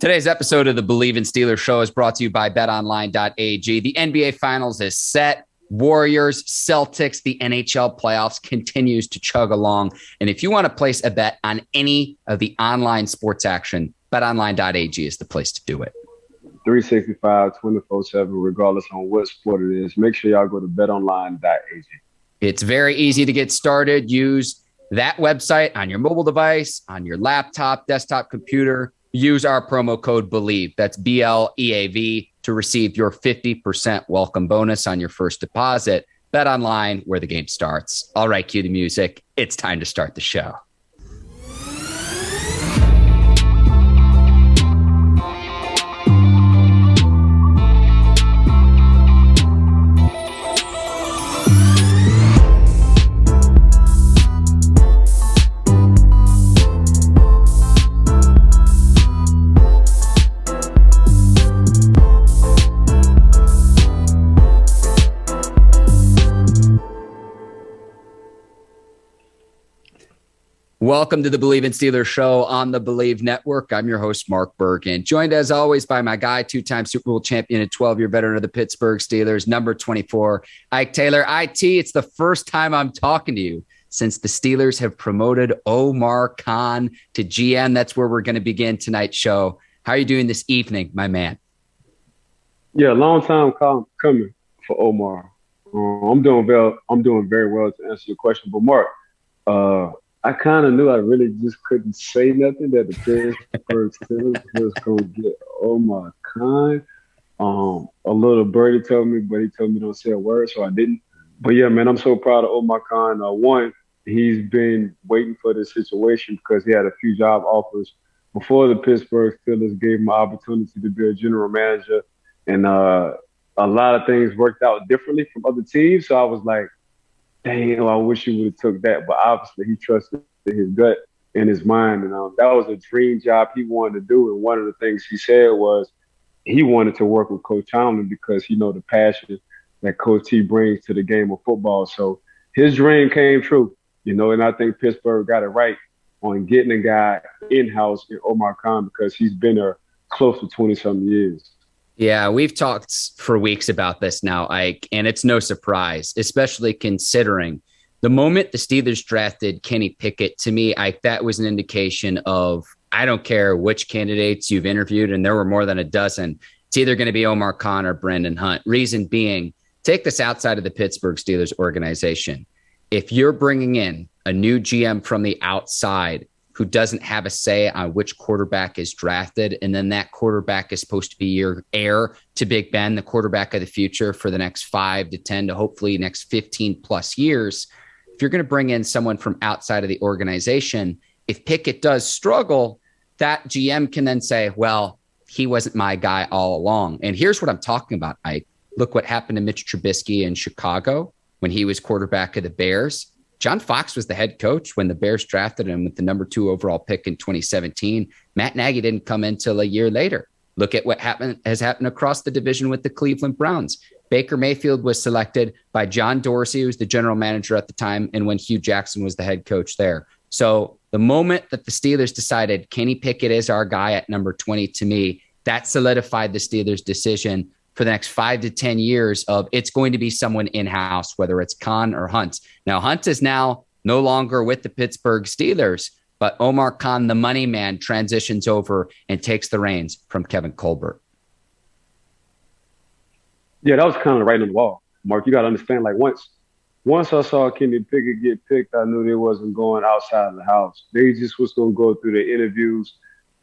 Today's episode of the Bleav in Steelers show is brought to you by betonline.ag. The NBA Finals is set. Warriors, Celtics, the NHL playoffs continues to chug along. And if you want to place a bet on any of the online sports action, betonline.ag is the place to do it. 365, 24/7, regardless on what sport it is. Make sure y'all go to betonline.ag. It's very easy to get started. Use that website on your mobile device, on your laptop, desktop computer. Use our promo code Bleav, that's BLEAV, to receive your 50% welcome bonus on your first deposit. Bet online, where the game starts. All right, cue the music. It's time to start the show. Welcome to the Bleav in Steelers show on the Bleav Network. I'm your host, Mark Bergin, joined as always by my guy, two-time Super Bowl champion and 12-year veteran of the Pittsburgh Steelers, number 24, Ike Taylor. IT, it's the first time I'm talking to you since the Steelers have promoted Omar Khan to GM. That's where we're going to begin tonight's show. How are you doing this evening, my man? Yeah, long time coming for Omar. I'm doing very well to answer your question. But Mark, I kind of knew I really just couldn't say nothing that the Pittsburgh Steelers was going to get Omar Khan. A little birdie told me, but he told me don't say a word, so I didn't. But yeah, man, I'm so proud of Omar Khan. One, he's been waiting for this situation because he had a few job offers before the Pittsburgh Steelers gave him an opportunity to be a general manager. And a lot of things worked out differently from other teams. So I was like, dang, I wish he would have took that. But obviously he trusted his gut and his mind. And that was a dream job he wanted to do. And one of the things he said was he wanted to work with Coach Tomlin because he know the passion that Coach T brings to the game of football. So his dream came true, and I think Pittsburgh got it right on getting a guy in-house in Omar Khan because he's been there close to 20-something years. Yeah, we've talked for weeks about this now, Ike, and it's no surprise, especially considering the moment the Steelers drafted Kenny Pickett, to me, Ike, that was an indication of, I don't care which candidates you've interviewed, and there were more than a dozen. It's either going to be Omar Khan or Brendan Hunt. Reason being, take this outside of the Pittsburgh Steelers organization. If you're bringing in a new GM from the outside who doesn't have a say on which quarterback is drafted, and then that quarterback is supposed to be your heir to Big Ben, the quarterback of the future for the next 5 to 10 to hopefully next 15 plus years. If you're going to bring in someone from outside of the organization, if Pickett does struggle, that GM can then say, well, he wasn't my guy all along. And here's what I'm talking about, Ike. Look what happened to Mitch Trubisky in Chicago when he was quarterback of the Bears. John Fox was the head coach when the Bears drafted him with the number 2 overall pick in 2017. Matt Nagy didn't come in until a year later. Look at what has happened across the division with the Cleveland Browns. Baker Mayfield was selected by John Dorsey, who was the general manager at the time, and when Hugh Jackson was the head coach there. So the moment that the Steelers decided Kenny Pickett is our guy at number 20, to me, that solidified the Steelers' decision for the next 5 to 10 years of it's going to be someone in-house, whether it's Khan or Hunt. Now, Hunt is now no longer with the Pittsburgh Steelers, but Omar Khan, the money man, transitions over and takes the reins from Kevin Colbert. Yeah, that was kind of right on the wall. Mark, you got to understand, like once I saw Kenny Pickett get picked, I knew they wasn't going outside of the house. They just was going to go through the interviews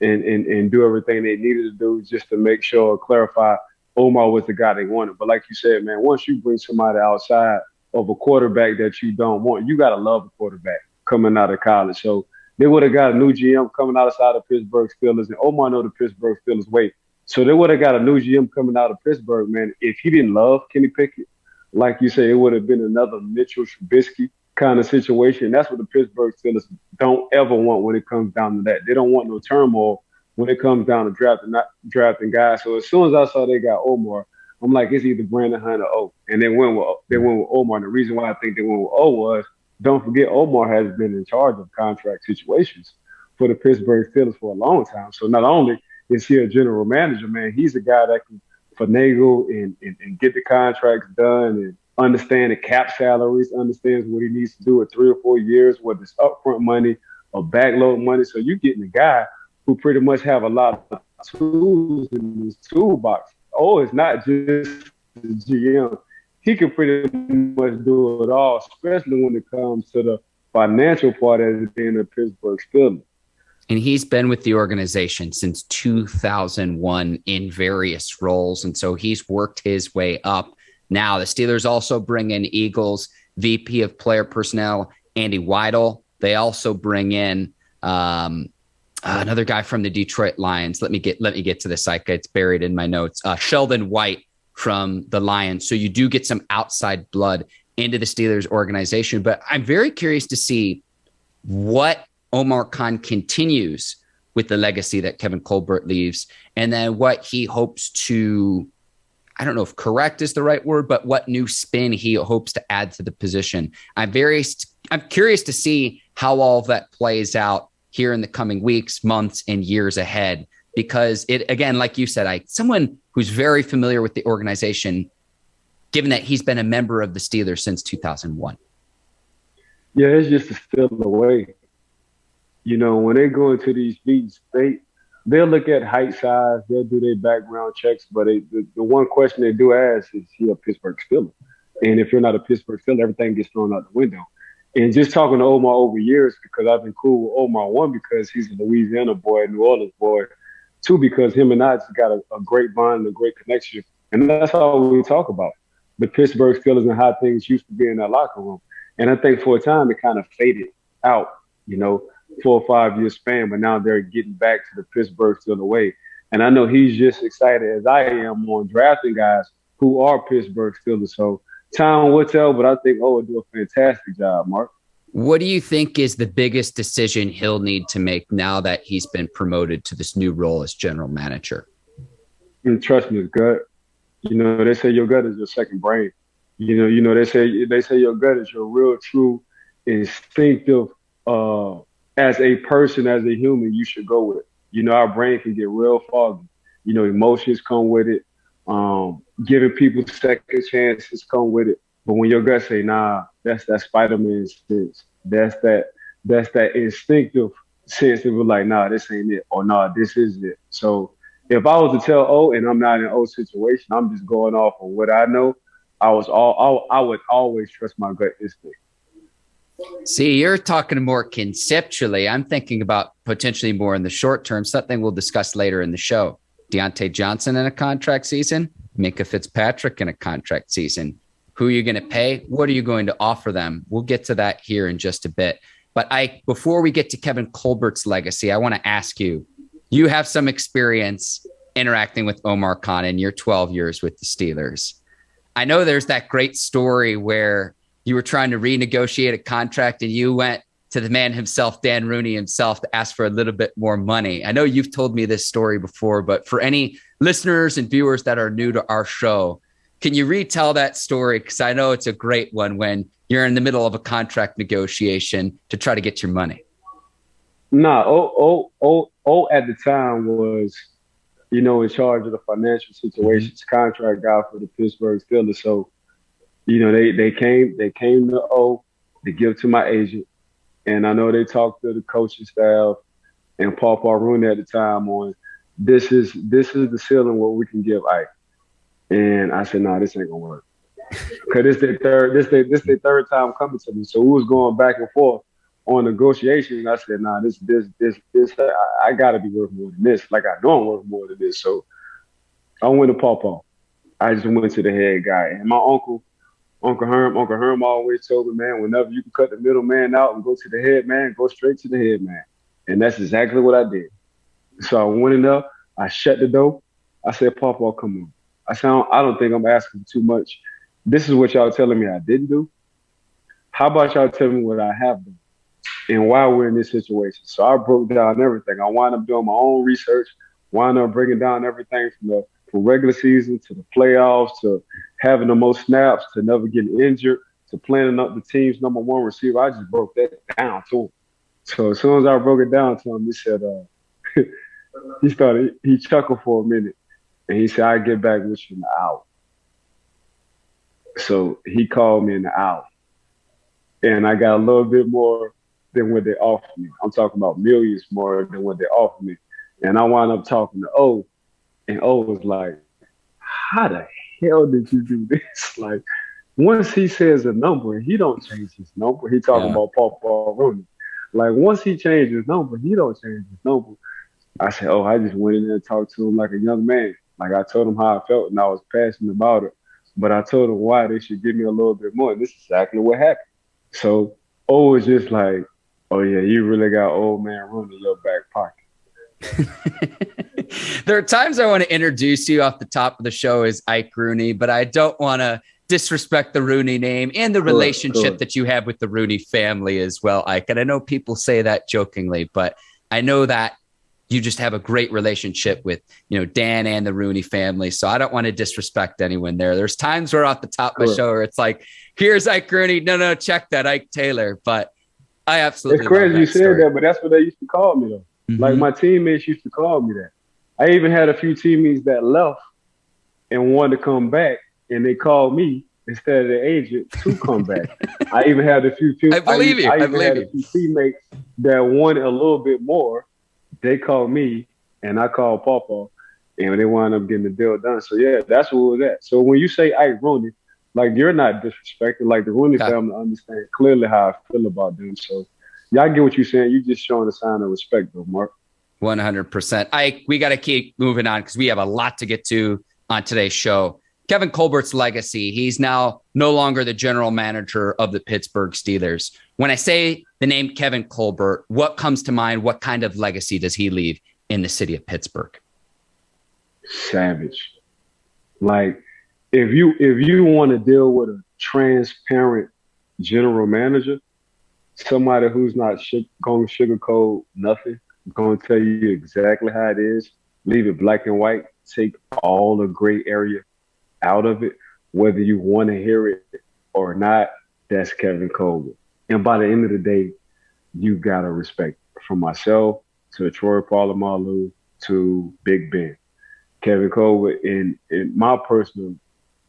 and do everything they needed to do just to make sure or clarify Omar was the guy they wanted. But like you said, man, once you bring somebody outside of a quarterback that you don't want, you got to love a quarterback coming out of college. So they would have got a new GM coming outside of Pittsburgh Steelers, and Omar know the Pittsburgh Steelers way. So they would have got a new GM coming out of Pittsburgh, man. If he didn't love Kenny Pickett, like you say, it would have been another Mitchell Trubisky kind of situation. That's what the Pittsburgh Steelers don't ever want when it comes down to that. They don't want no turmoil when it comes down to drafting guys. So as soon as I saw they got Omar, I'm like, it's either Brandon Hunt or O. And they went with Omar. And the reason why I think they went with O was, don't forget, Omar has been in charge of contract situations for the Pittsburgh Steelers for a long time. So not only is he a general manager, man. He's a guy that can finagle and get the contracts done and understand the cap salaries, understands what he needs to do in 3 or 4 years, whether it's upfront money or backload money. So you're getting a guy who pretty much have a lot of tools in his toolbox. Oh, it's not just the GM. He can pretty much do it all, especially when it comes to the financial part as being a Pittsburgh Steelers. And he's been with the organization since 2001 in various roles. And so he's worked his way up. Now, the Steelers also bring in Eagles VP of Player Personnel, Andy Weidel. They also bring in another guy from the Detroit Lions. Let me get to the site. It's buried in my notes. Sheldon White from the Lions. So you do get some outside blood into the Steelers organization. But I'm very curious to see what Omar Khan continues with the legacy that Kevin Colbert leaves, and then what he hopes to, I don't know if correct is the right word, but what new spin he hopes to add to the position. I'm curious to see how all of that plays out here in the coming weeks, months, and years ahead, because it, again, like you said, someone who's very familiar with the organization, given that he's been a member of the Steelers since 2001. Yeah, it's just a still away. You know, when they go into these meetings, they'll look at height, size, they'll do their background checks, but the one question they do ask is, he a Pittsburgh Steeler? And if you're not a Pittsburgh Steeler, everything gets thrown out the window. And just talking to Omar over years, because I've been cool with Omar, one, because he's a Louisiana boy, New Orleans boy, two, because him and I just got a great bond and a great connection. And that's all we talk about, the Pittsburgh Steelers and how things used to be in that locker room. And I think for a time it kind of faded out, you know, 4 or 5 year span, but now they're getting back to the Pittsburgh Steelers way. And I know he's just excited as I am on drafting guys who are Pittsburgh Steelers. So time will tell, but I think will do a fantastic job, Mark. What do you think is the biggest decision he'll need to make now that he's been promoted to this new role as general manager? And trust me, his gut. You know, they say your gut is your second brain. You know, they say your gut is your real, true, instinctive, as a person, as a human, you should go with. You know, our brain can get real foggy. You know, emotions come with it. Giving people second chances come with it. But when your gut say, nah, that's that Spider-Man sense. That's that instinctive sense of like, nah, this ain't it, or nah, this is it. So if I was to tell O and I'm not in an O situation, I'm just going off of what I know. I would always trust my gut instinct. See, you're talking more conceptually. I'm thinking about potentially more in the short term, something we'll discuss later in the show. Diontae Johnson in a contract season, Minkah Fitzpatrick in a contract season. Who are you going to pay? What are you going to offer them? We'll get to that here in just a bit. But before we get to Kevin Colbert's legacy, I want to ask you, you have some experience interacting with Omar Khan in your 12 years with the Steelers. I know there's that great story where you were trying to renegotiate a contract and you went to the man himself, Dan Rooney himself, to ask for a little bit more money. I know you've told me this story before, but for any listeners and viewers that are new to our show, can you retell that story? Because I know it's a great one when you're in the middle of a contract negotiation to try to get your money. Nah, O at the time was, you know, in charge of the financial situations, contract guy for the Pittsburgh Steelers. So, you know, they came to O to give to my agent. And I know they talked to the coaching staff and Paul Rooney at the time on this is the ceiling what we can give Ike. And I said, nah, this ain't gonna work. Cause this their third time coming to me. So we was going back and forth on negotiations. I said, nah, this I gotta be worth more than this. Like I know I'm worth more than this. So I went to Paul. I just went to the head guy. And my Uncle Herm always told me, man, whenever you can cut the middleman out and go to the head man, go straight to the head man. And that's exactly what I did. So I went in there, I shut the door. I said, Paul, come on. I said, I don't think I'm asking too much. This is what y'all telling me I didn't do. How about y'all tell me what I have done and why we're in this situation? So I broke down everything. I wound up doing my own research, wound up breaking down everything from regular season to the playoffs to having the most snaps to never getting injured to planning up the team's number one receiver. I just broke that down to him. So as soon as I broke it down to him, he said, He chuckled for a minute, and he said, "I'll get back with you in an hour." So he called me in an hour, and I got a little bit more than what they offered me. I'm talking about millions more than what they offered me. And I wound up talking to O, and O was like, "How the hell did you do this?" Like, once he says a number, he don't change his number. He talking Yeah. about Paul Rooney. Like, once he changed his number, he don't change his number. I said, "Oh, I just went in there and talked to him like a young man. Like, I told him how I felt, and I was passionate about it. But I told him why they should give me a little bit more. And this is exactly what happened." So O was just like, "Oh yeah, you really got old man Rooney in your back pocket." There are times I want to introduce you off the top of the show as Ike Rooney, but I don't want to disrespect the Rooney name and the relationship that you have with the Rooney family as well, Ike. And I know people say that jokingly, but I know that you just have a great relationship with, Dan and the Rooney family. So I don't want to disrespect anyone there. There's times where off the top of the show where it's like, here's Ike Rooney. No, check that, Ike Taylor. But I absolutely It's crazy you said that, but that's what they used to call me though. Mm-hmm. Like my teammates used to call me that. I even had a few teammates that left and wanted to come back, and they called me instead of the agent to come back. I even had a few I believe you. I even had a few teammates that wanted a little bit more. They called me, and I called Papa, and they wound up getting the deal done. So yeah, that's what it was at. So when you say Ike Rooney, like, you're not disrespecting. Like, the Rooney family understand clearly how I feel about them. So y'all get what you're saying. You just showing a sign of respect, though, Mark. 100%. Ike, we got to keep moving on because we have a lot to get to on today's show. Kevin Colbert's legacy. He's now no longer the general manager of the Pittsburgh Steelers. When I say the name Kevin Colbert, what comes to mind? What kind of legacy does he leave in the city of Pittsburgh? Savage. Like, if you want to deal with a transparent general manager, somebody who's not going to sugarcoat nothing, going to tell you exactly how it is, leave it black and white, take all the gray area out of it, whether you want to hear it or not, that's Kevin Colbert. And by the end of the day, you got to respect, from myself to Troy Polamalu to Big Ben. Kevin Colbert, in my personal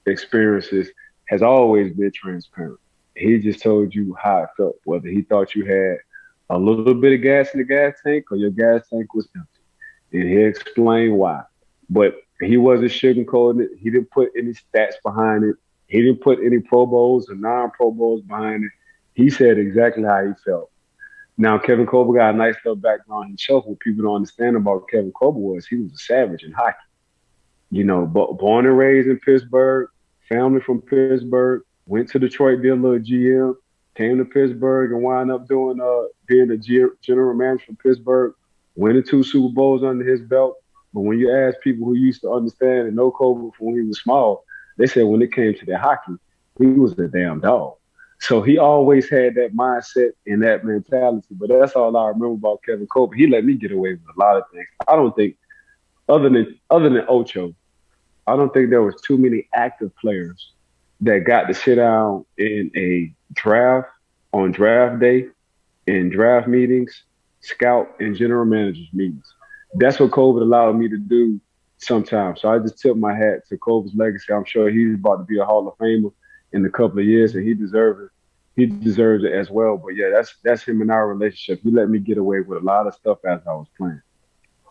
experiences, has always been transparent. He just told you how it felt, whether he thought you had a little bit of gas in the gas tank or your gas tank was empty. And he explained why. But he wasn't sugarcoating it. He didn't put any stats behind it. He didn't put any Pro Bowls or non-Pro Bowls behind it. He said exactly how he felt. Now, Kevin Colbert got a nice little background himself. What people don't understand about Kevin Colbert was he was a savage in hockey. Born and raised in Pittsburgh, family from Pittsburgh, went to Detroit, did a little GM, came to Pittsburgh and wound up doing being the general manager for Pittsburgh, winning 2 Super Bowls under his belt. But when you ask people who used to understand and know Colbert from when he was small, they said when it came to their hockey, he was a damn dog. So he always had that mindset and that mentality. But that's all I remember about Kevin Colbert. He let me get away with a lot of things. I don't think, other than Ocho, I don't think there was too many active players that got to sit down in a draft, on draft day, in draft meetings, scout and general managers meetings. That's what Colbert allowed me to do sometimes. So I just tip my hat to Colbert's legacy. I'm sure he's about to be a Hall of Famer in a couple of years, and he deserves it. He deserves it as well. But yeah, that's him and our relationship. He let me get away with a lot of stuff as I was playing.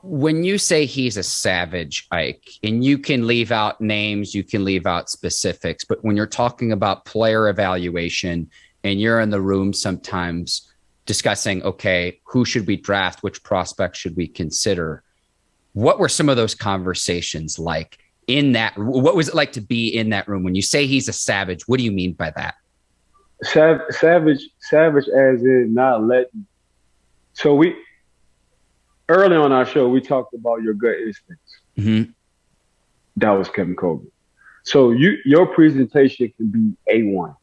When you say he's a savage, Ike, and you can leave out names, you can leave out specifics, but when you're talking about player evaluation and you're in the room sometimes discussing, okay, who should we draft? Which prospects should we consider? What were some of those conversations like in that? What was it like to be in that room? When you say he's a savage, what do you mean by that? Savage as in not letting. So early on our show, we talked about your gut instincts. Mm-hmm. That was Kevin Colbert. So your presentation can be A1.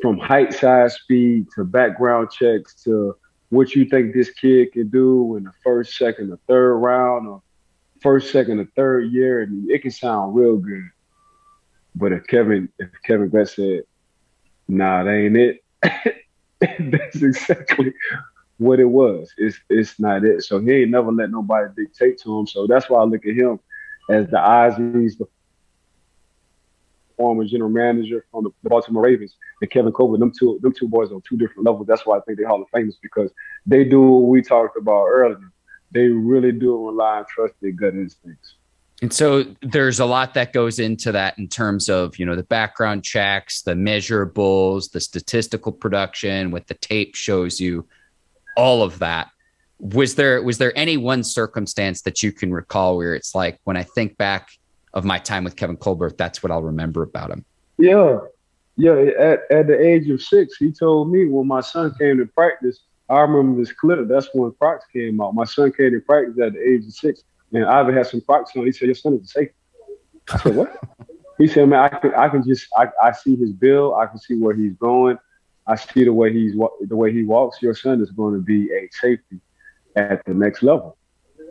From height, size, speed, to background checks, to what you think this kid can do in the first, second, or third round, or first, second, or third year, and it can sound real good. But if Kevin Glenn said, "Nah, that ain't it," that's exactly what it was. It's not it. So he ain't never let nobody dictate to him. So that's why I look at him as the eyes. He's the former general manager from the Baltimore Ravens, and Kevin Colbert. Them two boys on two different levels. That's why I think they're Hall of Famers, because they do what we talked about earlier. They really do rely and trust their gut instincts. And so there's a lot that goes into that in terms of, the background checks, the measurables, the statistical production, what the tape shows you, all of that. Was there any one circumstance that you can recall where it's like, when I think back of my time with Kevin Colbert, that's what I'll remember about him? Yeah. At the age of 6, he told me when my son came to practice, I remember this clip. That's when Crocs came out. My son came to practice at the age of 6, and Ivan had some Crocs on. He said, "Your son is a safety." I said, "What?" He said, "Man, I see his build. I can see where he's going. I see the way he walks. Your son is going to be a safety at the next level."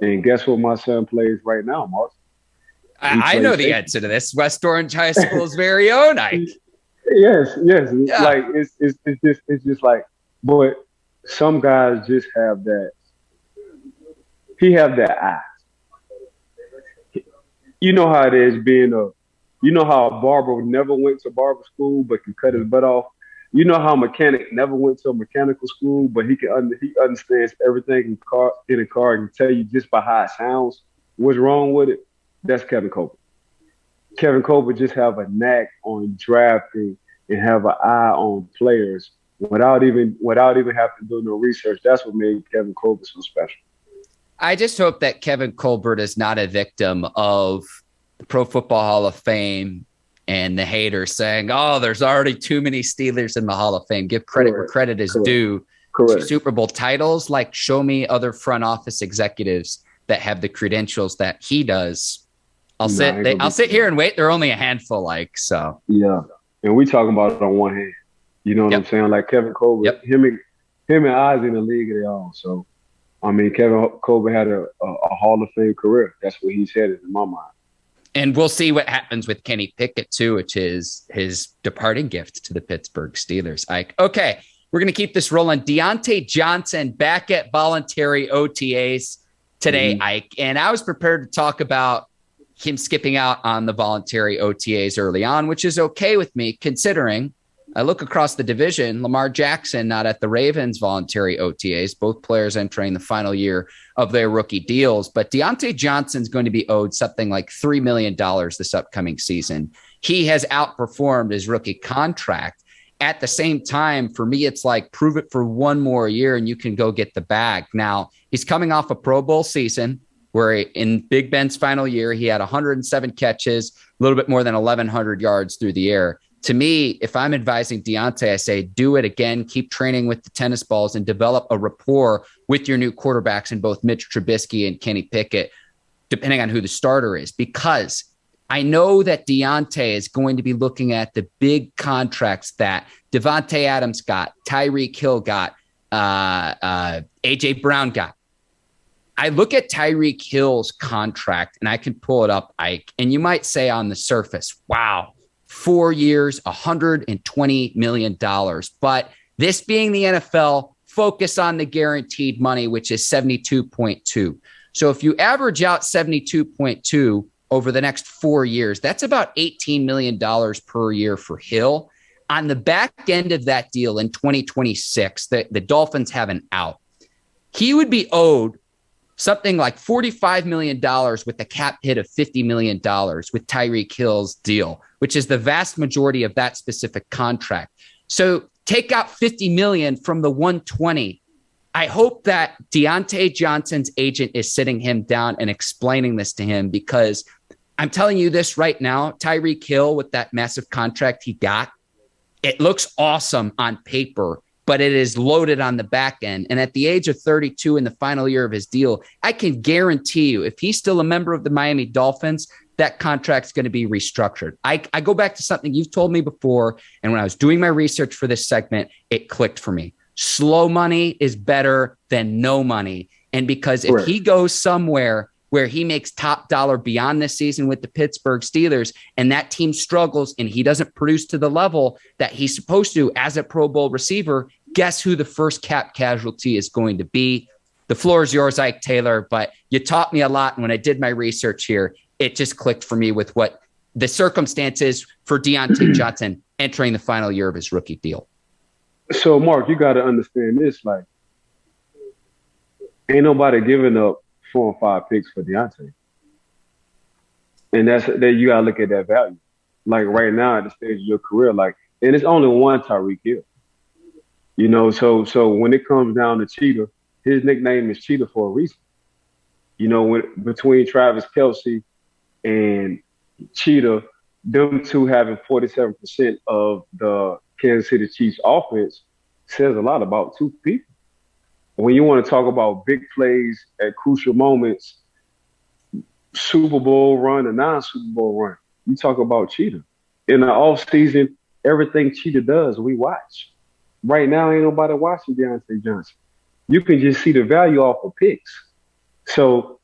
And guess what my son plays right now, Mark? I know the answer to this. West Orange High School's very own Ike. Yes. Yeah. Like it's just like, but some guys just have that. He have that eye. You know how it is you know how a barber never went to barber school but can cut his butt off. You know how a mechanic never went to a mechanical school but he understands everything in a car and tell you just by how it sounds what's wrong with it. That's Kevin Colbert. Kevin Colbert just have a knack on drafting and have an eye on players without even having to do no research. That's what made Kevin Colbert so special. I just hope that Kevin Colbert is not a victim of the Pro Football Hall of Fame and the haters saying, "Oh, there's already too many Steelers in the Hall of Fame." Give credit where credit is due. Correct. Super Bowl titles, like, show me other front office executives that have the credentials that he does. I'll sit here and wait. There are only a handful, like, so. Yeah. And we talking about it on one hand. You know what I'm saying? Like Kevin Colbert, him and Oz in the league of their own. So, I mean, Kevin Colbert had a Hall of Fame career. That's what he's headed in my mind. And we'll see what happens with Kenny Pickett, too, which is his departing gift to the Pittsburgh Steelers. Ike. Okay, we're going to keep this rolling. Diontae Johnson back at voluntary OTAs today, Ike. And I was prepared to talk about him skipping out on the voluntary OTAs early on, which is okay with me, considering I look across the division, Lamar Jackson not at the Ravens voluntary OTAs, both players entering the final year of their rookie deals. But Diontae Johnson's going to be owed something like $3 million this upcoming season. He has outperformed his rookie contract. At the same time, for me, it's like, prove it for one more year and you can go get the bag. Now, he's coming off a Pro Bowl season where in Big Ben's final year, he had 107 catches, a little bit more than 1,100 yards through the air. To me, if I'm advising Diontae, I say, do it again, keep training with the tennis balls and develop a rapport with your new quarterbacks in both Mitch Trubisky and Kenny Pickett, depending on who the starter is, because I know that Diontae is going to be looking at the big contracts that Devontae Adams got, Tyreek Hill got, A.J. Brown got. I look at Tyreek Hill's contract, and I can pull it up, Ike, and you might say on the surface, wow, 4 years, $120 million. But this being the NFL, focus on the guaranteed money, which is 72.2. So if you average out 72.2 over the next 4 years, that's about $18 million per year for Hill. On the back end of that deal in 2026, the Dolphins have an out. He would be owed something like $45 million with a cap hit of $50 million with Tyreek Hill's deal, which is the vast majority of that specific contract. So take out $50 million from the 120. I hope that Diontae Johnson's agent is sitting him down and explaining this to him, because I'm telling you this right now, Tyreek Hill with that massive contract he got, it looks awesome on paper, but it is loaded on the back end. And at the age of 32 in the final year of his deal, I can guarantee you, if he's still a member of the Miami Dolphins, that contract's going to be restructured. I go back to something you've told me before, and when I was doing my research for this segment, it clicked for me. Slow money is better than no money. And because if he goes somewhere where he makes top dollar beyond this season with the Pittsburgh Steelers, and that team struggles and he doesn't produce to the level that he's supposed to as a Pro Bowl receiver, guess who the first cap casualty is going to be? The floor is yours, Ike Taylor, but you taught me a lot. And when I did my research here, it just clicked for me with what the circumstances for Diontae Johnson entering the final year of his rookie deal. So, Mark, you got to understand this. Like, ain't nobody giving up 4 or 5 picks for Diontae. And that you got to look at that value. Like, right now at the stage of your career, like, and it's only one Tyreek Hill. You know, so when it comes down to Cheetah, his nickname is Cheetah for a reason. You know, between Travis Kelce and Cheetah, them two having 47% of the Kansas City Chiefs offense says a lot about two people. When you want to talk about big plays at crucial moments, Super Bowl run and non-Super Bowl run, you talk about Cheetah. In the offseason, everything Cheetah does, we watch. Right now, ain't nobody watching Diontae Johnson. You can just see the value off of picks. So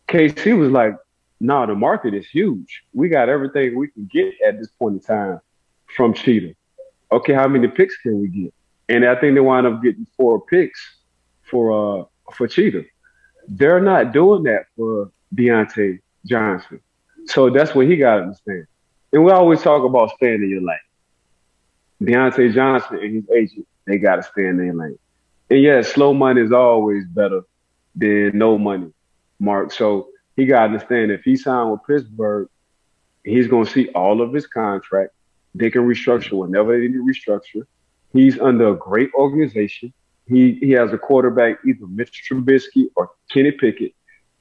KC was like, nah, the market is huge. We got everything we can get at this point in time from Cheetah. Okay, how many picks can we get? And I think they wound up getting 4 picks for Cheetah. They're not doing that for Diontae Johnson. So that's what he got to understand. And we always talk about staying in your lane. Diontae Johnson and his agent, they got to stay in their lane. And yeah, slow money is always better than no money, Mark. So he got to understand if he signed with Pittsburgh, he's going to see all of his contract. They can restructure whenever they need to restructure. He's under a great organization. He has a quarterback, either Mr. Trubisky or Kenny Pickett.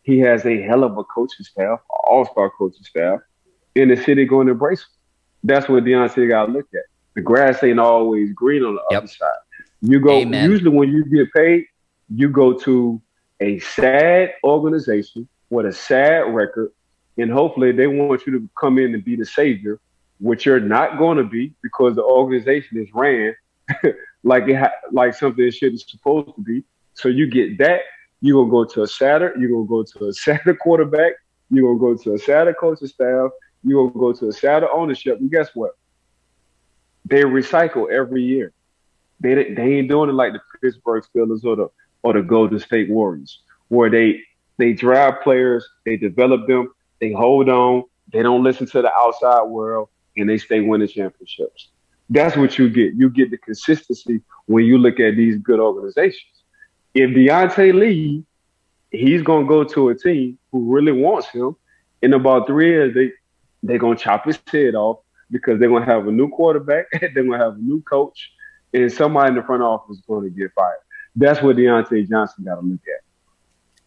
He has a hell of a coaching staff, all-star coaching staff, and the city going to embrace him. That's what Diontae got to look at. The grass ain't always green on the other side. You go, usually when you get paid, you go to a sad organization with a sad record, and hopefully they want you to come in and be the savior, which you're not going to be because the organization is ran like something it shouldn't supposed to be. So you get that, you're going to go to a sadder, you're going to go to a sadder quarterback, you're going to go to a sadder coaching staff, you're going to go to a sadder ownership, and guess what? They recycle every year. They ain't doing it like the Pittsburgh Steelers or the Golden State Warriors, where they draft players, they develop them, they hold on, they don't listen to the outside world, and they stay winning championships. That's what you get. You get the consistency when you look at these good organizations. If Diontae leaves, he's going to go to a team who really wants him. In about 3 years, they're going to chop his head off because they're going to have a new quarterback, they're going to have a new coach, and somebody in the front office is going to get fired. That's what Diontae Johnson got to look at.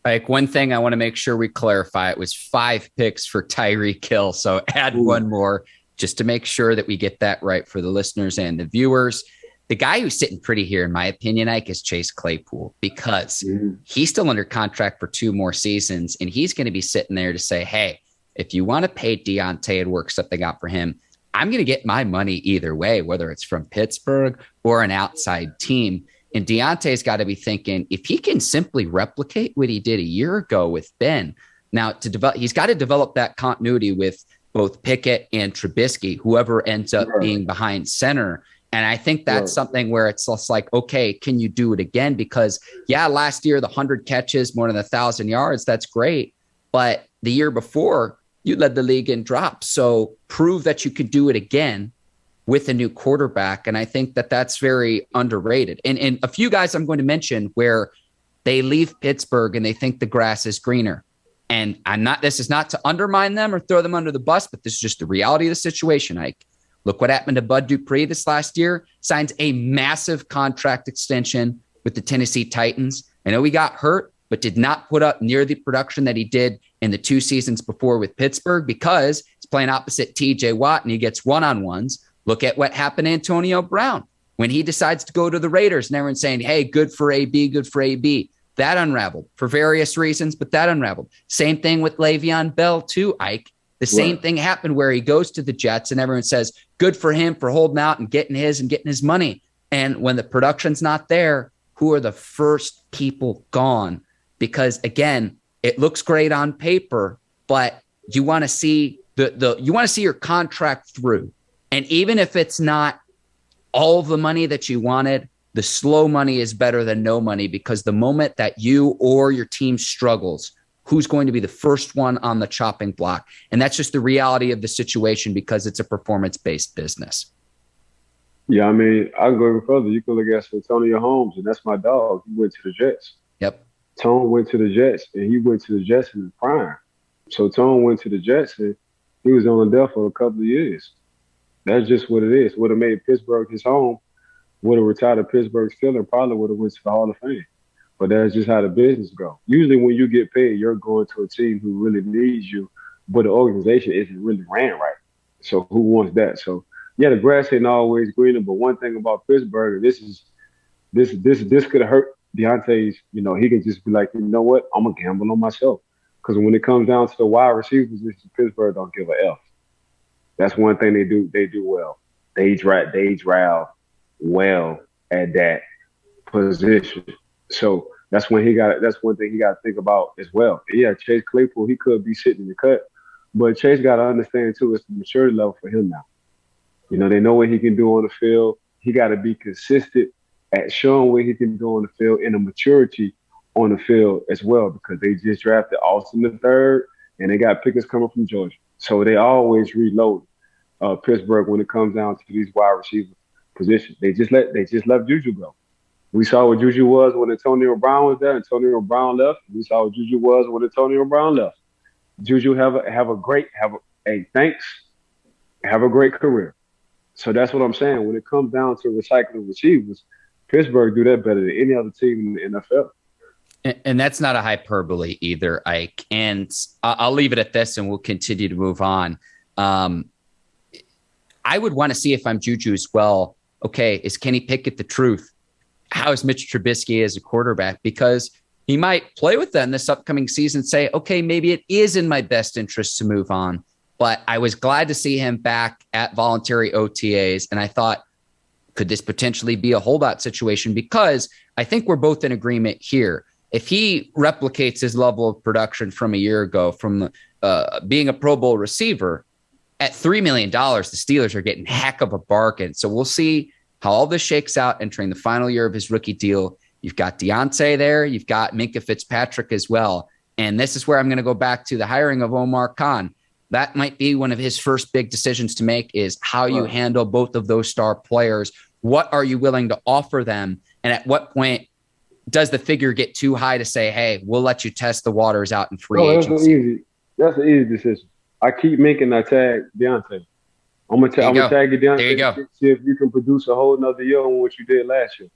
Like, one thing I want to make sure we clarify, it was 5 picks for Tyreek Hill. So add one more just to make sure that we get that right for the listeners and the viewers. The guy who's sitting pretty here, in my opinion, Ike, is Chase Claypool, because he's still under contract for 2 more seasons, and he's going to be sitting there to say, hey, if you want to pay Diontae and work something out for him, I'm going to get my money either way, whether it's from Pittsburgh or an outside team. And Diontae's got to be thinking, if he can simply replicate what he did a year ago with Ben, now he's got to develop that continuity with both Pickett and Trubisky, whoever ends up being behind center. And I think that's something where it's just like, okay, can you do it again? Because last year, the 100 catches, more than 1,000 yards, that's great. But the year before, you led the league in drops. So prove that you could do it again with a new quarterback. And I think that that's very underrated. And a few guys I'm going to mention where they leave Pittsburgh and they think the grass is greener. And this is not to undermine them or throw them under the bus, but this is just the reality of the situation, Ike. Look what happened to Bud Dupree this last year. Signs a massive contract extension with the Tennessee Titans. I know he got hurt, but did not put up near the production that he did in the 2 seasons before with Pittsburgh, because he's playing opposite TJ Watt and he gets one-on-ones. Look at what happened to Antonio Brown when he decides to go to the Raiders and everyone's saying, hey, good for AB, good for AB. That unraveled for various reasons, but that unraveled. Same thing with Le'Veon Bell too, Ike. The same thing happened where he goes to the Jets and everyone says, good for him for holding out and getting his money. And when the production's not there, who are the first people gone? Because again, it looks great on paper, but you want to see you want to see your contract through. And even if it's not all the money that you wanted, the slow money is better than no money, because the moment that you or your team struggles, who's going to be the first one on the chopping block? And that's just the reality of the situation, because it's a performance-based business. Yeah, I mean, I can go even further. You can look at Antonio Holmes, and that's my dog. He went to the Jets. Yep. Tone went to the Jets, and he went to the Jets in the prime. So Tone went to the Jets, and he was on the death for a couple of years. That's just what it is. Would have made Pittsburgh his home, would have retired a Pittsburgh Steelers, probably would have went to the Hall of Fame. But that's just how the business goes. Usually when you get paid, you're going to a team who really needs you, but the organization isn't really ran right. So who wants that? So yeah, the grass ain't always greener, but one thing about Pittsburgh, this could have hurt Diontae's, he can just be like, you know what, I'm going to gamble on myself. Because when it comes down to the wide receiver position, Pittsburgh don't give a F. That's one thing they do well. They draft well at that position. So that's one thing he got to think about as well. Yeah, Chase Claypool, he could be sitting in the cut, but Chase got to understand too, it's the maturity level for him now. They know what he can do on the field. He got to be consistent at showing what he can do on the field and the maturity on the field as well, because they just drafted Austin III and they got pickers coming from Georgia. So they always reload Pittsburgh when it comes down to these wide receiver positions. They just let Juju go. We saw what Juju was when Antonio Brown was there. Antonio Brown left. We saw what Juju was when Antonio Brown left. Juju have a great career. So that's what I'm saying. When it comes down to recycling receivers, Pittsburgh do that better than any other team in the NFL. And that's not a hyperbole either, Ike. And I'll leave it at this, and we'll continue to move on. I would want to see, if I'm Juju as well, okay, is Kenny Pickett the truth? How is Mitch Trubisky as a quarterback? Because he might play with them this upcoming season, say, okay, maybe it is in my best interest to move on. But I was glad to see him back at voluntary OTAs. And I thought, could this potentially be a holdout situation? Because I think we're both in agreement here. If he replicates his level of production from a year ago, from being a Pro Bowl receiver, at $3 million, the Steelers are getting heck of a bargain. So we'll see how all this shakes out entering the final year of his rookie deal. You've got Diontae there. You've got Minkah Fitzpatrick as well. And this is where I'm going to go back to the hiring of Omar Khan. That might be one of his first big decisions to make, is how you handle both of those star players. What are you willing to offer them? And at what point does the figure get too high to say, hey, we'll let you test the waters out in free agency? That's an easy decision. I keep making that tag Diontae. I'm gonna tag you Diontae. There you go. See if you can produce a whole nother year on what you did last year.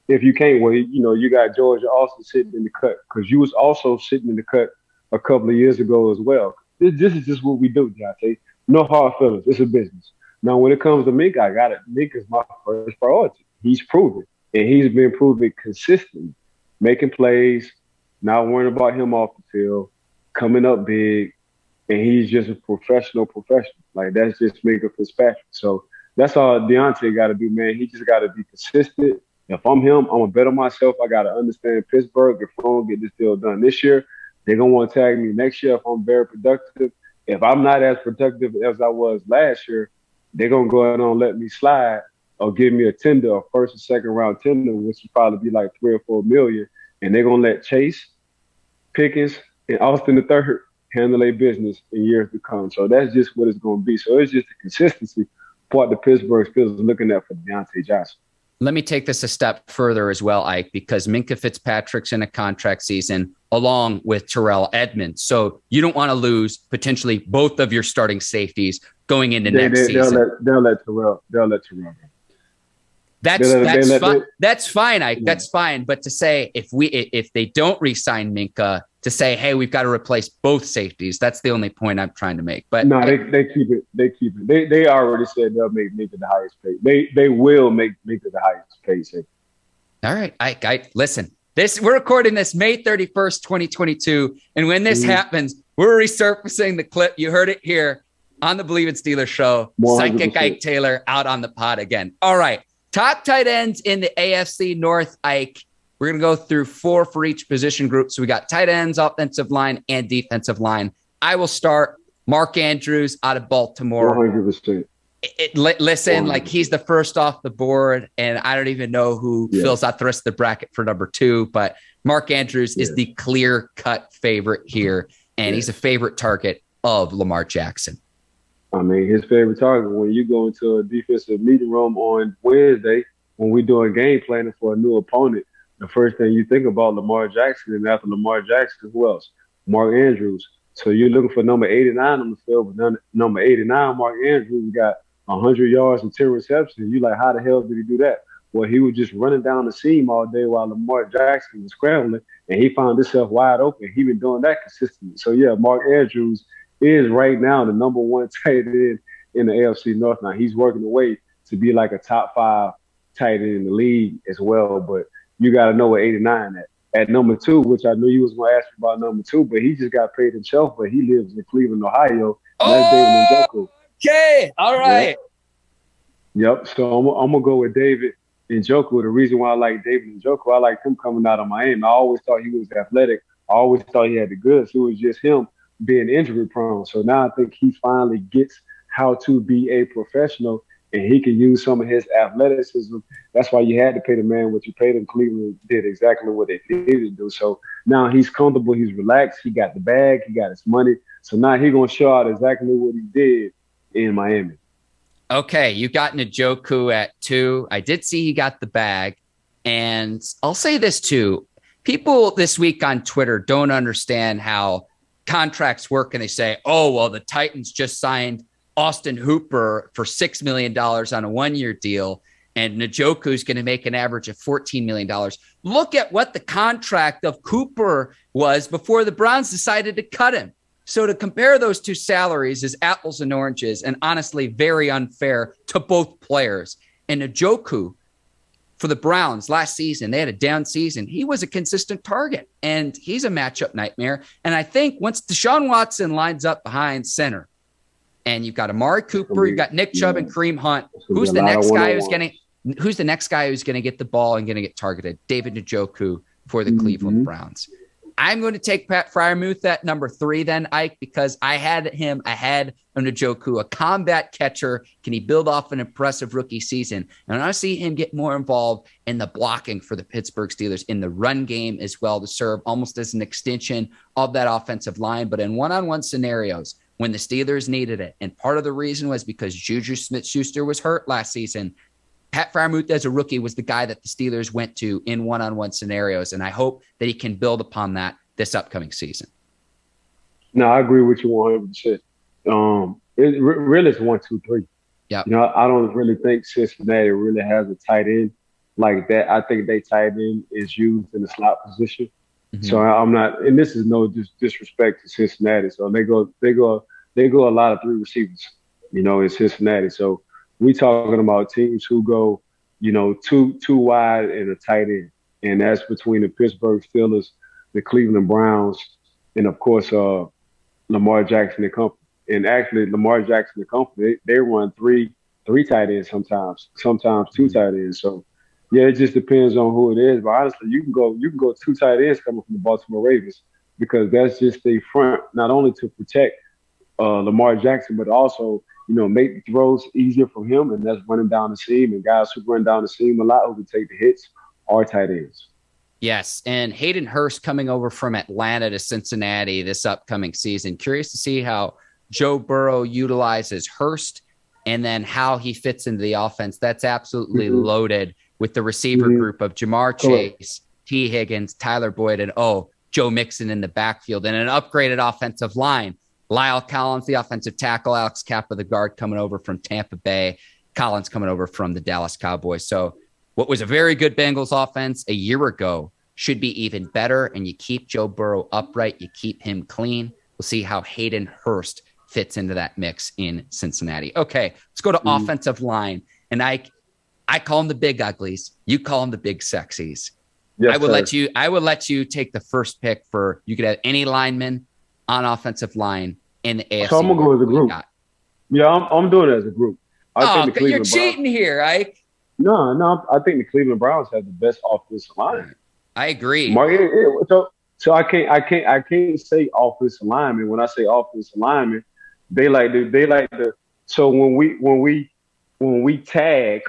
If you can't, well, you got Georgia also sitting in the cut, because you was also sitting in the cut a couple of years ago as well. This is just what we do, Diontae. No hard feelings. It's a business. Now, when it comes to Minkah, I got it. Minkah's my first priority. He's proven, and he's been proven consistently, making plays, not worrying about him off the field, coming up big, and he's just a professional. Like, that's just Minkah Fitzpatrick. So that's all Diontae got to do, man. He just got to be consistent. If I'm him, I'm going to bet on myself. I got to understand Pittsburgh. If I don't get this deal done this year, they're going to want to tag me next year if I'm very productive. If I'm not as productive as I was last year, they're going to go ahead and let me slide or give me a tender, a first or second round tender, which would probably be like $3 or $4 million. And they're going to let Chase, Pickens, and Austin III handle their business in years to come. So that's just what it's going to be. So it's just the consistency part the Pittsburgh Steelers is looking at for Diontae Johnson. Let me take this a step further as well, Ike, because Minkah Fitzpatrick's in a contract season along with Terrell Edmonds. So you don't want to lose potentially both of your starting safeties going into next season. They'll let Terrell go. That's fine, Ike. That's fine. But to say if they don't re-sign Minkah, to say, hey, we've got to replace both safeties, that's the only point I'm trying to make. But no, they keep it. They keep it. They already said they'll make Minkah the highest paid. They will make Minkah the highest paid safety. All right, Ike, listen. We're recording this May 31st, 2022, and when this happens, we're resurfacing the clip. You heard it here on the Bleav Steelers show. 100%. Psychic Ike Taylor out on the pod again. All right, top tight ends in the AFC North, Ike. We're going to go through 4 for each position group. So we got tight ends, offensive line, and defensive line. I will start. Mark Andrews out of Baltimore. 100%. Listen, like he's the first off the board, and I don't even know who fills out the rest of the bracket for number 2, but Mark Andrews is the clear-cut favorite here, and he's a favorite target of Lamar Jackson. I mean, his favorite target, when you go into a defensive meeting room on Wednesday, when we're doing game planning for a new opponent, the first thing you think about Lamar Jackson, and after Lamar Jackson, who else? Mark Andrews. So you're looking for number 89 on the field, but number 89, Mark Andrews, got 100 yards and 10 receptions. You like, how the hell did he do that? Well, he was just running down the seam all day while Lamar Jackson was scrambling, and he found himself wide open. He been doing that consistently. So, yeah, Mark Andrews is right now the number 1 tight end in the AFC North. Now, he's working away to be like a top 5 tight end in the league as well, but you got to know what 89 at number 2, which I knew you was going to ask me about number 2, but he just got paid himself, but he lives in Cleveland, Ohio. That's David NJOKU. Okay, all right. Yep. So I'm going to go with David NJOKU. The reason why I like David NJOKU, I like him coming out of Miami. I always thought he was athletic. I always thought he had the goods. It was just him being injury prone. So now I think he finally gets how to be a professional, and he can use some of his athleticism. That's why you had to pay the man what you paid him. Cleveland did exactly what they needed to do. So now he's comfortable. He's relaxed. He got the bag. He got his money. So now he's going to show out exactly what he did in Miami. Okay, you got NJOKU at 2. I did see he got the bag. And I'll say this too. People this week on Twitter don't understand how contracts work, and they say, oh, well, the Titans just signed Austin Hooper for $6 million on a 1-year deal, and NJOKU is going to make an average of $14 million. Look at what the contract of Cooper was before the Browns decided to cut him. So to compare those two salaries is apples and oranges, and honestly very unfair to both players. And NJOKU, for the Browns last season, they had a down season. He was a consistent target, and he's a matchup nightmare. And I think once Deshaun Watson lines up behind center, and you've got Amari Cooper, you've got Nick Chubb and Kareem Hunt, who's the next guy who's going to get the ball and going to get targeted? David NJOKU for the Cleveland Browns. I'm going to take Pat FREIERMUTH at number 3 then, Ike, because I had him ahead of NJOKU, a combat catcher. Can he build off an impressive rookie season? And I see him get more involved in the blocking for the Pittsburgh Steelers, in the run game as well, to serve almost as an extension of that offensive line. But in one-on-one scenarios, when the Steelers needed it, and part of the reason was because Juju Smith-Schuster was hurt last season, Pat FREIERMUTH as a rookie was the guy that the Steelers went to in one-on-one scenarios, and I hope that he can build upon that this upcoming season. No, I agree with you 100%. It really is 1, 2, 3. Yeah. You know, I don't really think Cincinnati really has a tight end like that. I think they tight end is used in the slot position. So I'm not, and this is no disrespect to Cincinnati. So they go a lot of 3 receivers, you know, in Cincinnati. So we talking about teams who go, you know, two wide and a tight end, and that's between the Pittsburgh Steelers, the Cleveland Browns, and of course Lamar Jackson and company. And actually, Lamar Jackson and company, they run three tight ends sometimes 2 tight ends. So yeah, it just depends on who it is. But honestly, you can go 2 tight ends coming from the Baltimore Ravens, because that's just the front, not only to protect Lamar Jackson, but also, you know, make the throws easier for him, and that's running down the seam. And guys who run down the seam a lot, who can take the hits, are tight ends. Yes, and Hayden Hurst coming over from Atlanta to Cincinnati this upcoming season. Curious to see how Joe Burrow utilizes Hurst, and then how he fits into the offense. That's absolutely loaded with the receiver group of Jamar Chase, T. Higgins, Tyler Boyd, and Joe Mixon in the backfield, and an upgraded offensive line. Lyle Collins, the offensive tackle, Alex Kappa, the guard, coming over from Tampa Bay, Collins coming over from the Dallas Cowboys. So what was a very good Bengals offense a year ago should be even better, and you keep Joe Burrow upright, you keep him clean. We'll see how Hayden Hurst fits into that mix in Cincinnati. Okay, let's go to offensive line. And I call them the big uglies. You call them the big sexies. Yes, I will let you take the first pick for, you could have any lineman on offensive line in the AFC. So I'm gonna go as a group. Yeah, I'm doing it as a group. I think you're cheating here, Ike. No, I think the Cleveland Browns have the best offensive line. I agree. So I can't say offensive lineman. When I say offensive lineman, they like the. So when when we tag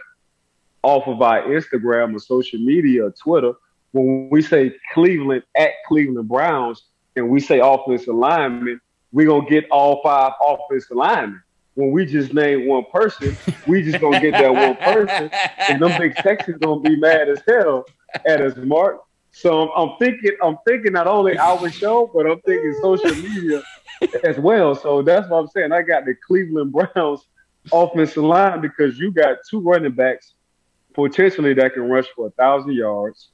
off of our Instagram or social media or Twitter, when we say Cleveland at Cleveland Browns and we say offensive lineman, we're going to get all 5 offensive linemen. When we just name one person, we just going to get that one person. And them big sections going to be mad as hell at us, Mark. So I'm thinking not only our show, but I'm thinking social media as well. So that's what I'm saying. I got the Cleveland Browns offensive line because you got 2 running backs potentially that can rush for 1,000 yards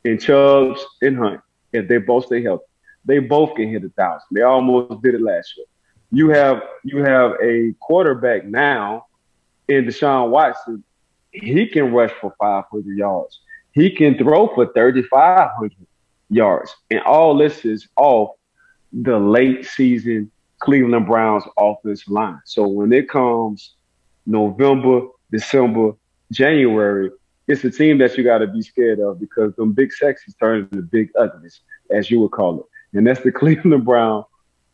in Chubbs and Hunt if they both stay healthy. They both can hit 1,000. They almost did it last year. You have a quarterback now in Deshaun Watson. He can rush for 500 yards. He can throw for 3,500 yards. And all this is off the late season Cleveland Browns offensive line. So when it comes November, December, January, it's a team that you got to be scared of because them big sexies turn into big uglies, as you would call it. And that's the Cleveland Brown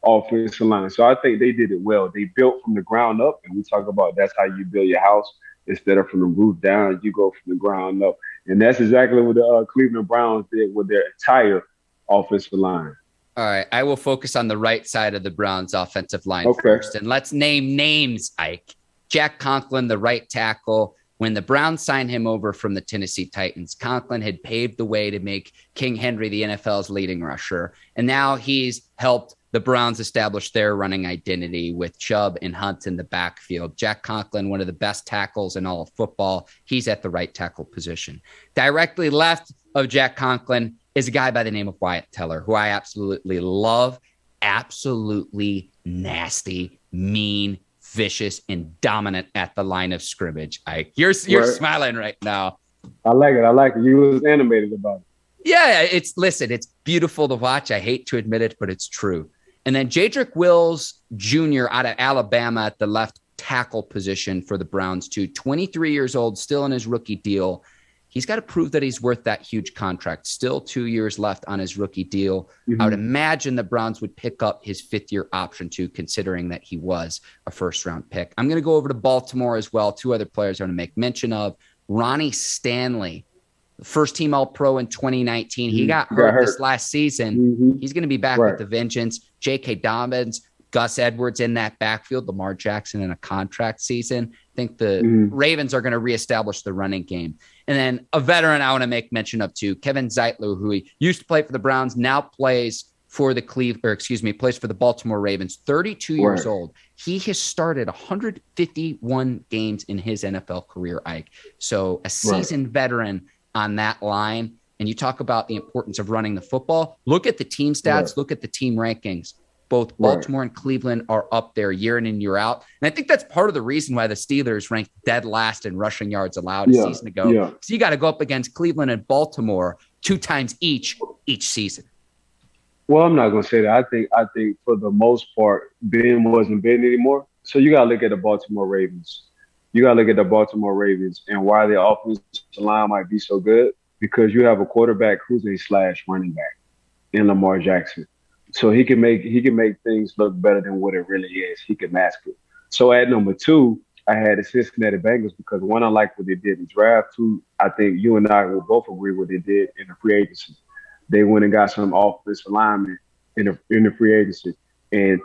offensive line. So I think they did it well. They built from the ground up, and we talk about that's how you build your house. Instead of from the roof down, you go from the ground up. And that's exactly what the Cleveland Browns did with their entire offensive line. All right, I will focus on the right side of the Browns offensive line first. And let's name names, Ike. Jack Conklin, the right tackle. When the Browns signed him over from the Tennessee Titans, Conklin had paved the way to make King Henry the NFL's leading rusher. And now he's helped the Browns establish their running identity with Chubb and Hunt in the backfield. Jack Conklin, one of the best tackles in all of football. He's at the right tackle position. Directly left of Jack Conklin is a guy by the name of Wyatt Teller, who I absolutely love. Absolutely nasty, mean, vicious, and dominant at the line of scrimmage. You're right. Smiling right now. I like it. You was animated about it. Yeah, it's beautiful to watch. I hate to admit it, but it's true. And then Jedrick Wills Jr. out of Alabama at the left tackle position for the Browns too. 23 years old, still in his rookie deal. He's got to prove that he's worth that huge contract. Still 2 years left on his rookie deal. I would imagine the Browns would pick up his 5th-year option too, considering that he was a first-round pick. I'm going to go over to Baltimore as well. 2 other players I want to make mention of. Ronnie Stanley, first-team All-Pro in 2019. He got hurt this last season. He's going to be back with the vengeance. J.K. Dobbins, Gus Edwards in that backfield, Lamar Jackson in a contract season. I think the Ravens are going to reestablish the running game. And then a veteran I want to make mention of too, Kevin ZEITLER, who he used to play for the Browns, now plays for the plays for the Baltimore Ravens, 32 years old. He has started 151 games in his NFL career, Ike. So a seasoned veteran on that line. And you talk about the importance of running the football. Look at the team stats, look at the team rankings. Both Baltimore and Cleveland are up there year in and year out. And I think that's part of the reason why the Steelers ranked dead last in rushing yards allowed a season ago. So you got to go up against Cleveland and Baltimore 2 times each season. Well, I'm not going to say that. I think for the most part, Ben wasn't Ben anymore. So you got to look at the Baltimore Ravens. And why their offensive line might be so good, because you have a quarterback who's a slash running back in Lamar Jackson. So he can make things look better than what it really is. He can mask it. So at number 2, I had the Cincinnati Bengals because 1, I like what they did in the draft. 2, I think you and I will both agree what they did in the free agency. They went and got some offensive linemen in the free agency. And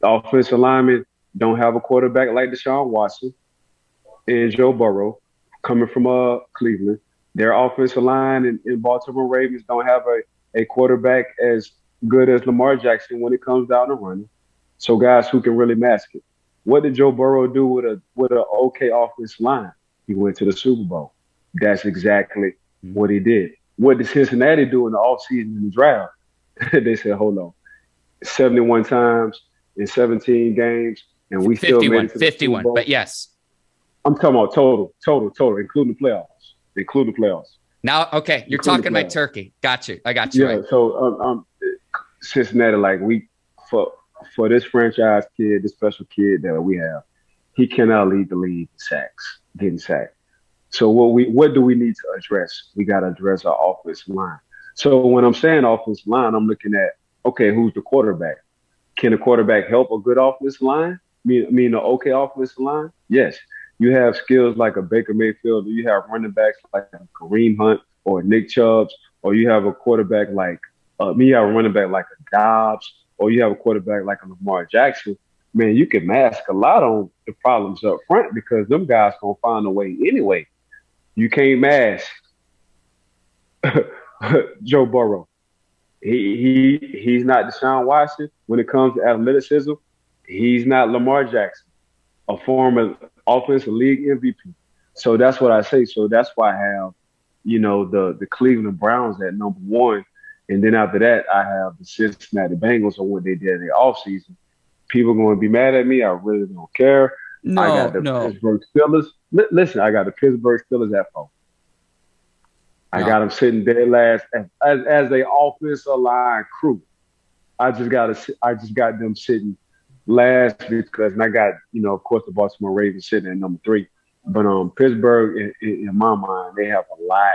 the offensive linemen don't have a quarterback like Deshaun Watson and Joe Burrow coming from Cleveland. Their offensive line in Baltimore Ravens don't have a quarterback as good as Lamar Jackson when it comes down to running. So guys who can really mask it. What did Joe Burrow do with an okay offensive line? He went to the Super Bowl. That's exactly what he did. What did Cincinnati do in the offseason in the draft? They said, hold on, 71 times in 17 games, and we 51, still made it to the 51, Super Bowl. But yes. I'm talking about total, including the playoffs. Now, okay, you're talking my turkey. Got you. I got you. Yeah, right. So Cincinnati, like for this franchise kid, this special kid that we have, he cannot lead the league in getting sacked. So what do we need to address? We got to address our offensive line. So when I'm saying offensive line, I'm looking at, okay, who's the quarterback? Can the quarterback help a good offensive line? Mean an okay offensive line? Yes. You have skills like a Baker Mayfield, or you have running backs like a Kareem Hunt or Nick Chubbs, or you have a quarterback like you have a running back like a Dobbs, or you have a quarterback like a Lamar Jackson. Man, you can mask a lot on the problems up front because them guys gonna find a way anyway. You can't mask Joe Burrow. He's not Deshaun Watson when it comes to athleticism. He's not Lamar Jackson, a former offensive league MVP. So that's what I say. So that's why I have, the Cleveland Browns at number one. And then after that, I have the Cincinnati Bengals on what they did in the offseason. People are going to be mad at me. I really don't care. I got the Pittsburgh Steelers. Listen, I got the Pittsburgh Steelers at 4. I got them sitting dead last as a offensive line crew. I just got them sitting last because, and I got, of course, the Baltimore Ravens sitting at number 3. But Pittsburgh, in my mind, they have a lot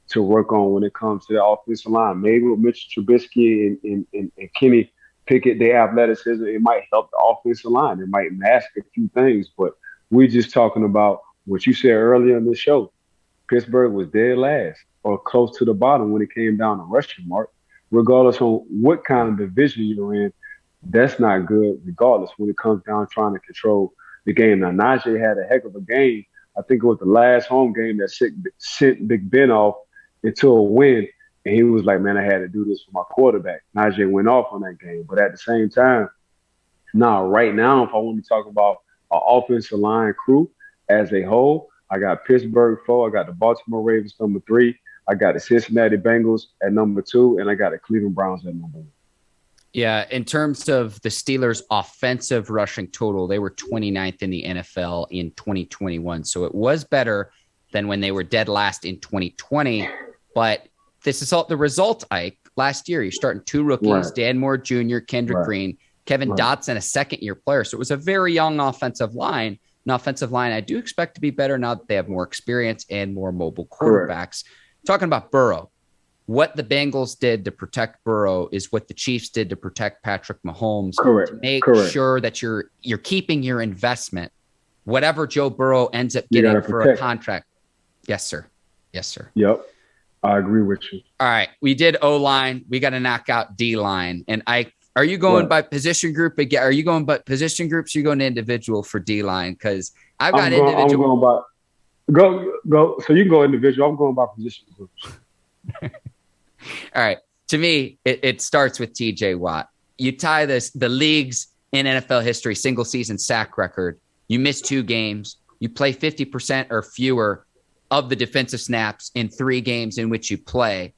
to work on when it comes to the offensive line. Maybe with Mitchell Trubisky and Kenny Pickett, their athleticism, it might help the offensive line. It might mask a few things. But we're just talking about what you said earlier in the show. Pittsburgh was dead last or close to the bottom when it came down to rushing mark. Regardless of what kind of division you're in, that's not good regardless when it comes down trying to control the game. Now, Najee had a heck of a game. I think it was the last home game that sent Big Ben off into a win. And he was like, man, I had to do this for my quarterback. Najee went off on that game. But at the same time, right now, if I want to talk about an offensive line crew as a whole, I got Pittsburgh 4. I got the Baltimore Ravens number 3. I got the Cincinnati Bengals at number 2. And I got the Cleveland Browns at number 1. Yeah, in terms of the Steelers' offensive rushing total, they were 29th in the NFL in 2021. So it was better than when they were dead last in 2020. But this is all the result, Ike. Last year, you're starting 2 rookies, right. Dan Moore Jr., Kendrick Green, Kevin Dotson, a second-year player. So it was a very young offensive line. An offensive line I do expect to be better now that they have more experience and more mobile quarterbacks. Correct. Talking about Burrow. What the Bengals did to protect Burrow is what the Chiefs did to protect Patrick Mahomes. Correct. To make sure that you're keeping your investment, whatever Joe Burrow ends up getting for a contract. Yes, sir. Yes, sir. Yep. I agree with you. All right. We did O-line. We got to knock out D-line. And are you going by position group again? Are you going by position groups? Or you going individual for D-line? Because I've got individual. I'm going by go. So you can go individual. I'm going by position groups. All right. To me, it starts with TJ Watt. You tie the league's in NFL history single season sack record. You miss 2 games. You play 50% or fewer of the defensive snaps in 3 games in which you play.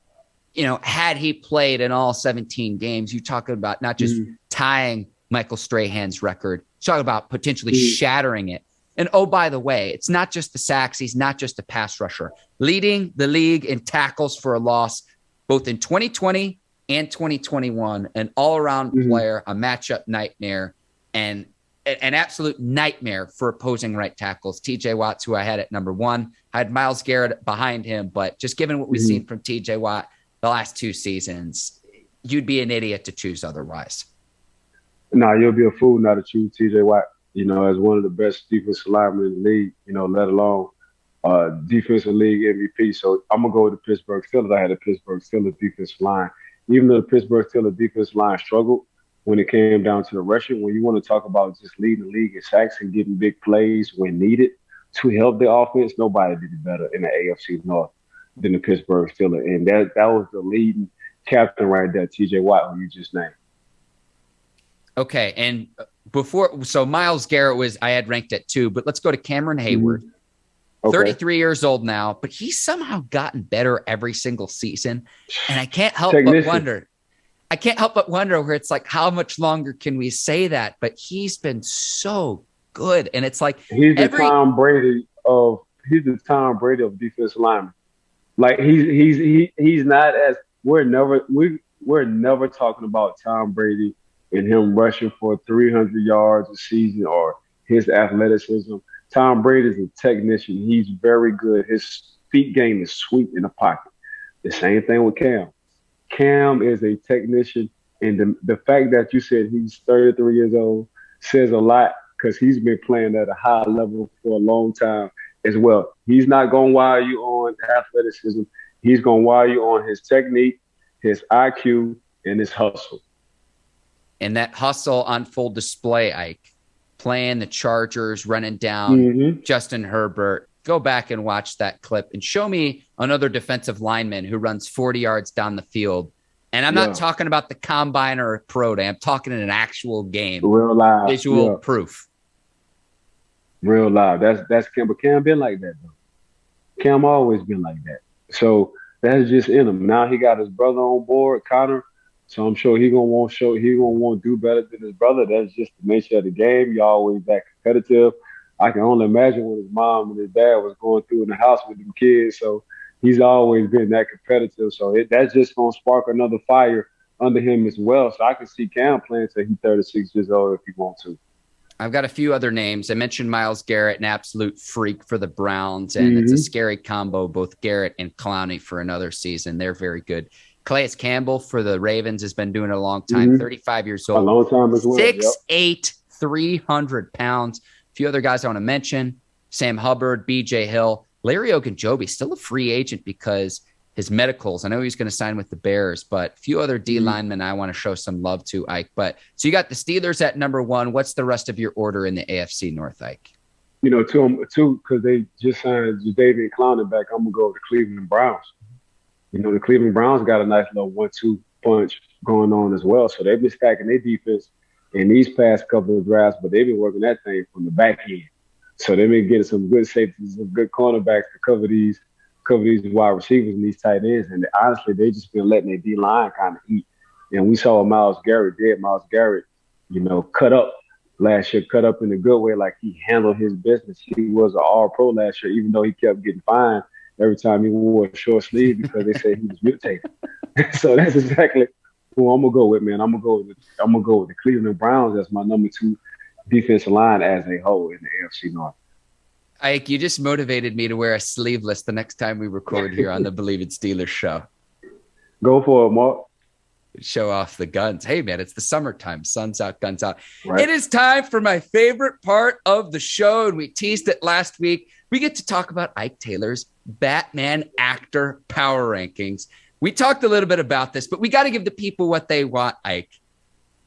Had he played in all 17 games, you're talking about not just tying Michael Strahan's record, you're talking about potentially shattering it. And oh, by the way, it's not just the sacks. He's not just a pass rusher. Leading the league in tackles for a loss, both in 2020 and 2021, an all-around player, a matchup nightmare, and an absolute nightmare for opposing right tackles. TJ Watt's who I had at number 1. I had Myles Garrett behind him, but just given what we've seen from TJ Watt the last 2 seasons, you'd be an idiot to choose otherwise. No, you'll be a fool not to choose TJ Watt, as one of the best defensive linemen in the league, let alone defensive league MVP. So I'm going to go with the Pittsburgh Steelers. I had a Pittsburgh Steelers defensive line. Even though the Pittsburgh Steelers defensive line struggled when it came down to the rushing, when you want to talk about just leading the league in sacks and getting big plays when needed to help the offense, nobody did it better in the AFC North than the Pittsburgh Steelers. And that was the leading captain right there, TJ Watt, who you just named. Okay, and so Myles Garrett I had ranked at 2, but let's go to Cameron Heyward. Okay. 33 years old now, but he's somehow gotten better every single season. And I can't help but wonder where it's like, how much longer can we say that? But he's been so good. And it's like he's the Tom Brady of defensive linemen. Like he's not as we're never talking about Tom Brady and him rushing for 300 yards a season or his athleticism. Tom Brady is a technician. He's very good. His feet game is sweet in the pocket. The same thing with Cam. Cam is a technician, and the fact that you said he's 33 years old says a lot because he's been playing at a high level for a long time as well. He's not going to wire you on athleticism. He's going to wire you on his technique, his IQ, and his hustle. And that hustle on full display, Ike. Playing the Chargers, running down Justin Herbert. Go back and watch that clip and show me another defensive lineman who runs 40 yards down the field. And I'm not talking about the combine or a pro day. I'm talking in an actual game. Real live. Visual proof. Real live. That's Cam. But Cam been like that, though. Cam always been like that. So that's just in him. Now he got his brother on board, Connor. So I'm sure he gonna want to do better than his brother. That's just the nature of the game. You always that competitive. I can only imagine what his mom and his dad was going through in the house with them kids. So he's always been that competitive. So that's just gonna spark another fire under him as well. So I can see Cam playing till he's 36 years old if he wants to. I've got a few other names. I mentioned Myles Garrett, an absolute freak for the Browns, and it's a scary combo, both Garrett and Clowney for another season. They're very good. Calais Campbell for the Ravens has been doing it a long time, 35 years old. A long time as well. 6'8", 300 pounds. A few other guys I want to mention, Sam Hubbard, B.J. Hill. Larry Ogunjobi, still a free agent because his medicals. I know he's going to sign with the Bears, but a few other D linemen I want to show some love to, Ike. But so you got the Steelers at number 1. What's the rest of your order in the AFC North, Ike? You know, two because they just signed Jadeveon Clowney back. I'm going to go with the Cleveland Browns. You know, the Cleveland Browns got a nice little 1-2 punch going on as well. So they've been stacking their defense in these past couple of drafts, but they've been working that thing from the back end. So they've been getting some good safeties, some good cornerbacks to cover these wide receivers and these tight ends. And honestly, they just been letting their D-line kind of eat. And we saw Myles Garrett, you know, cut up last year, cut up in a good way, like he handled his business. He was an all-pro last year, even though he kept getting fined every time he wore a short sleeve because they said he was mutated. So that's exactly who I'm gonna go with, man. I'm gonna go with the Cleveland Browns as my number 2 defensive line as a whole in the AFC North. Ike, you just motivated me to wear a sleeveless the next time we record here on the Bleav It Steelers show. Go for it, Mark. Show off the guns. Hey, man, it's the summertime. Sun's out, guns out. Right. It is time for my favorite part of the show, and we teased it last week. We get to talk about Ike Taylor's Batman actor power rankings. We talked a little bit about this, but we got to give the people what they want, Ike.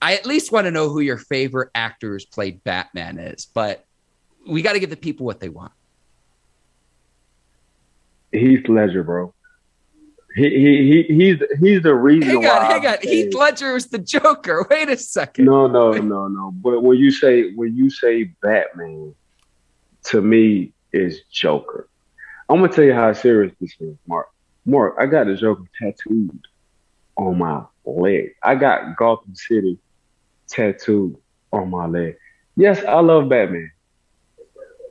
I at least want to know who your favorite actor who's played Batman is, but we got to give the people what they want. Heath Ledger, bro. He's the reason why. Hang on. Heath Ledger was the Joker. Wait a second. No. But when you say Batman, to me is Joker. I'm gonna tell you how serious this is, Mark. Mark, I got the Joker tattooed on my leg. I got Gotham City tattooed on my leg. Yes, I love Batman.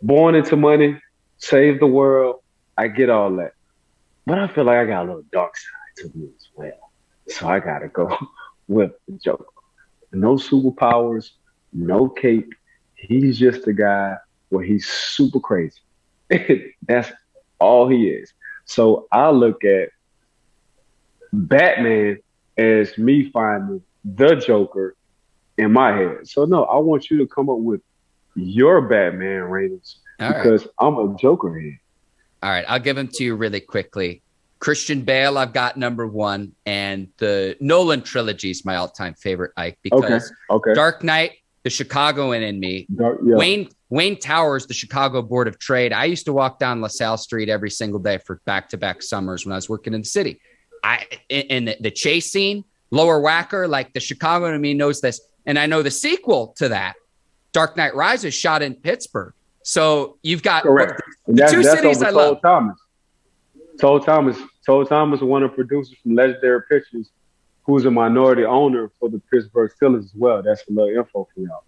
Born into money, save the world. I get all that. But I feel like I got a little dark side to me as well. So I got to go with the Joker. No superpowers, no cape. He's just a guy where he's super crazy. That's all he is. So I look at Batman as me finding the Joker in my head. So no, I want you to come up with your Batman ratings because I'm a Joker here. All right, I'll give them to you really quickly. Christian Bale, I've got number 1, and the Nolan trilogy is my all-time favorite, Ike, because Dark Knight, the Chicagoan in me, Wayne Towers, the Chicago Board of Trade. I used to walk down LaSalle Street every single day for back-to-back summers when I was working in the city. In the chase scene, Lower Whacker, like the Chicagoan in me knows this, and I know the sequel to that, Dark Knight Rises, shot in Pittsburgh. So you've got correct. The two cities I love. Todd Thomas, one of the producers from Legendary Pictures, who's a minority owner for the Pittsburgh Steelers as well. That's a little info for y'all.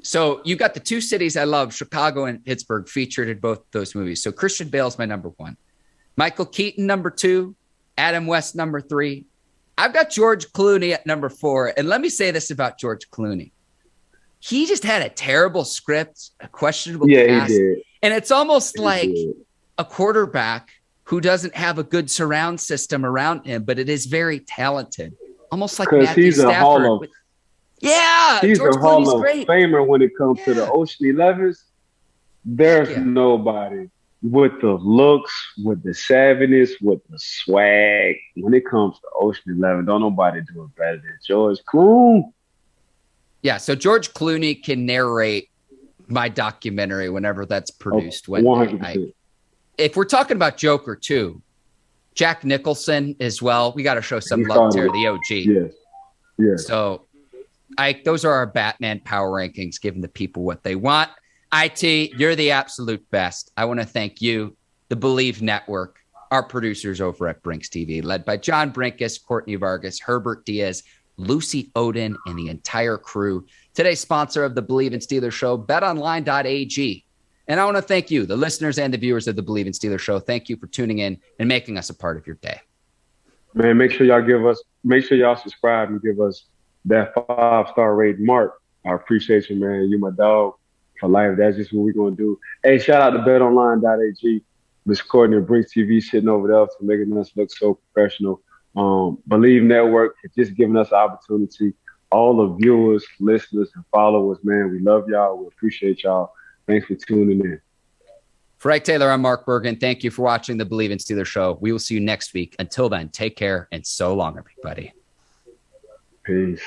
So you got the two cities I love, Chicago and Pittsburgh, featured in both those movies. So Christian Bale's my number 1. Michael Keaton, number 2. Adam West, number 3. I've got George Clooney at number 4. And let me say this about George Clooney. He just had a terrible script, a questionable cast. He did. And it's almost like a quarterback who doesn't have a good surround system around him, but it is very talented. Almost like Matthew Stafford. Yeah, He's George a Hall Clooney's of great. Famer when it comes to the Yeah. Ocean 11s. There's Yeah. nobody with the looks, with the savviness, with the swag. When it comes to Ocean 11, don't nobody do it better than George Clooney. Yeah, so George Clooney can narrate my documentary whenever that's produced. One 100%. If we're talking about Joker too, Jack Nicholson as well. We got to show some He love started to it. the OG. Yes. Yes. So those are our Batman power rankings, giving the people what they want. IT, you're the absolute best. I want to thank you, the Bleav Network, our producers over at Brinks TV, led by John Brinkus, Courtney Vargas, Herbert Diaz, Lucy Oden, and the entire crew. Today's sponsor of the Bleav in Steelers show, betonline.ag. And I want to thank you, the listeners and the viewers of the Bleav in Steelers show. Thank you for tuning in and making us a part of your day. Man, make sure y'all subscribe and give us that 5-star rating. Mark, I appreciate you, man. You my dog for life. That's just what we're going to do. Hey, shout out to betonline.ag. Miss Courtney and Brinks TV sitting over there for making us look so professional. Bleav Network for just giving us the opportunity. All the viewers, listeners, and followers, man, we love y'all. We appreciate y'all. Thanks for tuning in. For Ike Taylor, I'm Mark Bergin. Thank you for watching the Bleav in Steelers show. We will see you next week. Until then, take care and so long, everybody. Peace.